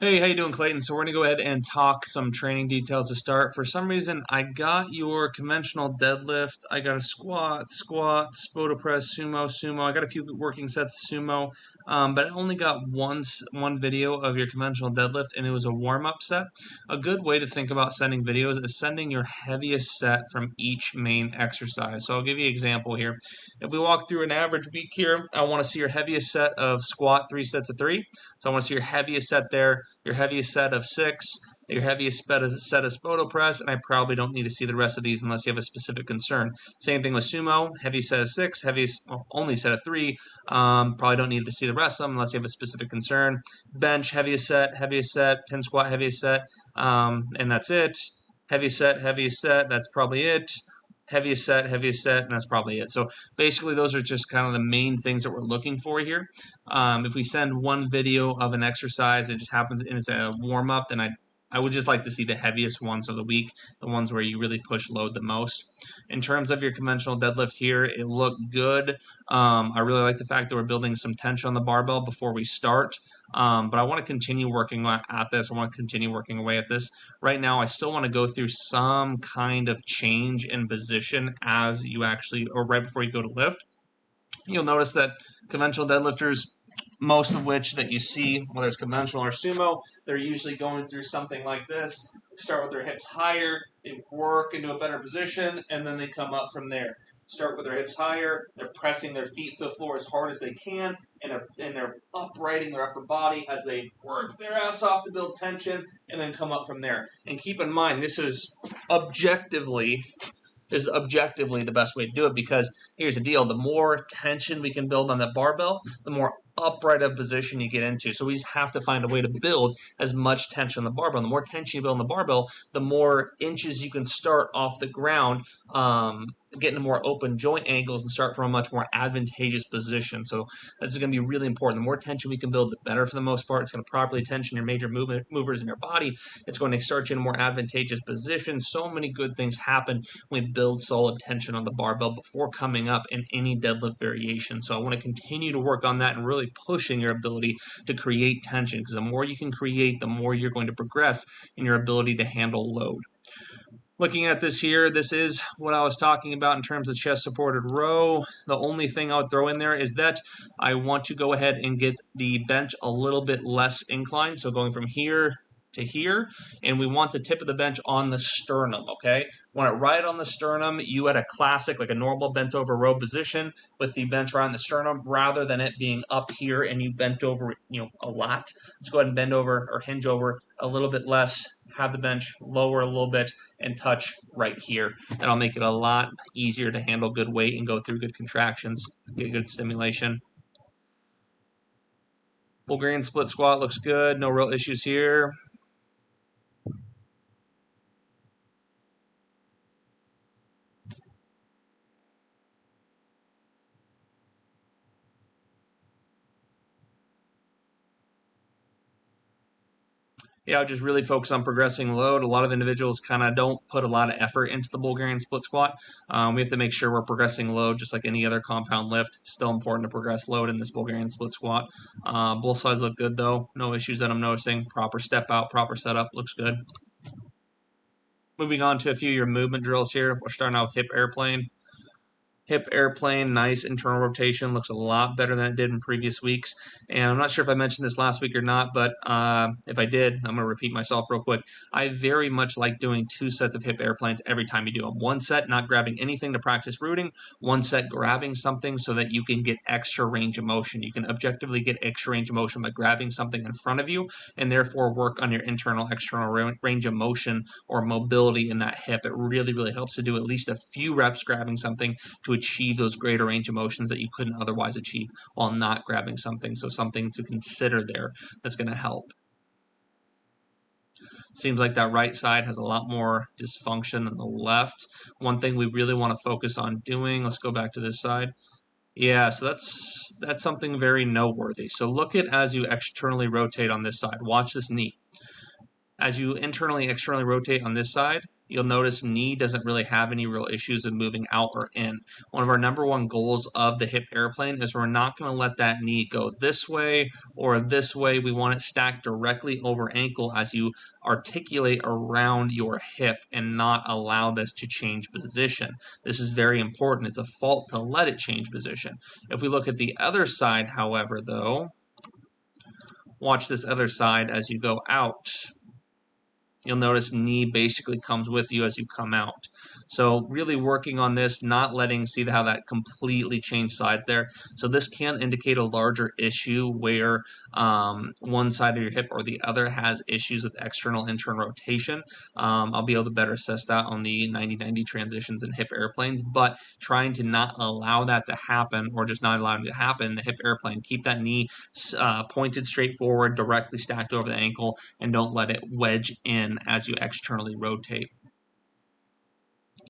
Hey, how you doing, Clayton? So we're gonna go ahead and talk some training details to start. For some reason, I got your conventional deadlift. I got a squat, Spoto press, sumo. I got a few working sets of sumo, but I only got one video of your conventional deadlift, and it was a warm-up set. A good way to think about sending videos is sending your heaviest set from each main exercise. So I'll give you an example here. If we walk through an average week here, I want to see your heaviest set of squat, 3 sets of 3. So I want to see your heaviest set there, your heaviest set of 6, your heaviest set of Spoto press, and I probably don't need to see the rest of these unless you have a specific concern. Same thing with sumo, heavy set of 6, only set of 3. Probably don't need to see the rest of them unless you have a specific concern. Bench, heaviest set, pin squat, heaviest set, and that's it. Heaviest set, that's probably it. Heaviest set, and that's probably it. So basically, those are just kind of the main things that we're looking for here. If we send one video of an exercise, it just happens and it's a warm up, then I would just like to see the heaviest ones of the week, the ones where you really push load the most. In terms of your conventional deadlift here, it looked good. I really like the fact that we're building some tension on the barbell before we start. But I want to continue working at this. I want to continue working away at this. Right now, I still want to go through some kind of change in position as you actually, or right before you go to lift. You'll notice that conventional deadlifters, most of which that you see, whether it's conventional or sumo, they're usually going through something like this. Start with their hips higher, they work into a better position, and then they come up from there. Start with their hips higher, they're pressing their feet to the floor as hard as they can, and they're uprighting their upper body as they work their ass off to build tension, and then come up from there. And keep in mind, this is objectively the best way to do it, because here's the deal: the more tension we can build on that barbell, the more upright of position you get into. So we just have to find a way to build as much tension on the barbell. The more tension you build on the barbell, the more inches you can start off the ground, get into more open joint angles and start from a much more advantageous position. So this is going to be really important. The more tension we can build, the better for the most part. It's going to properly tension your major movers in your body. It's going to start you in a more advantageous position. So many good things happen when we build solid tension on the barbell before coming up in any deadlift variation. So I want to continue to work on that and really pushing your ability to create tension, because the more you can create, the more you're going to progress in your ability to handle load. Looking at this here, this is what I was talking about in terms of chest supported row. The only thing I would throw in there is that I want to go ahead and get the bench a little bit less inclined. So going from here to here, and we want the tip of the bench on the sternum, okay? Want it right on the sternum. You at a classic, like a normal bent over row position with the bench right on the sternum, rather than it being up here and you bent over, a lot. Let's go ahead and bend over or hinge over a little bit less, have the bench lower a little bit, and touch right here. That'll make it a lot easier to handle good weight and go through good contractions, get good stimulation. Bulgarian split squat looks good. No real issues here. I'll just really focus on progressing load. A lot of individuals kind of don't put a lot of effort into the Bulgarian split squat. We have to make sure we're progressing load just like any other compound lift. It's still important to progress load in this Bulgarian split squat. Both sides look good though. No issues that I'm noticing. Proper step out, proper setup, looks good. Moving on to a few of your movement drills here. We're starting out with hip airplane. Hip airplane, nice internal rotation, looks a lot better than it did in previous weeks. And I'm not sure if I mentioned this last week or not, but if I did, I'm going to repeat myself real quick. I very much like doing 2 sets of hip airplanes every time you do them. 1 set not grabbing anything to practice rooting, 1 set grabbing something so that you can get extra range of motion. You can objectively get extra range of motion by grabbing something in front of you, and therefore work on your internal, external range of motion or mobility in that hip. It really, really helps to do at least a few reps grabbing something to achieve those greater range of motions that you couldn't otherwise achieve while not grabbing something. So something to consider there that's going to help. Seems like that right side has a lot more dysfunction than the left. One thing we really want to focus on doing, let's go back to this side. Yeah, so that's something very noteworthy. So look at as you externally rotate on this side. Watch this knee. As you internally, externally rotate on this side, You'll notice knee doesn't really have any real issues of moving out or in. One of our number one goals of the hip airplane is we're not going to let that knee go this way or this way. We want it stacked directly over ankle as you articulate around your hip and not allow this to change position. This is very important. It's a fault to let it change position. If we look at the other side, however, though, watch this other side as you go out. You'll notice knee basically comes with you as you come out. So really working on this, not letting, see how that completely changed sides there. So this can indicate a larger issue where one side of your hip or the other has issues with external internal rotation. I'll be able to better assess that on the 90-90 transitions in hip airplanes, but trying to not allow that to happen or just not allowing it to happen in the hip airplane. Keep that knee pointed straight forward, directly stacked over the ankle, and don't let it wedge in as you externally rotate.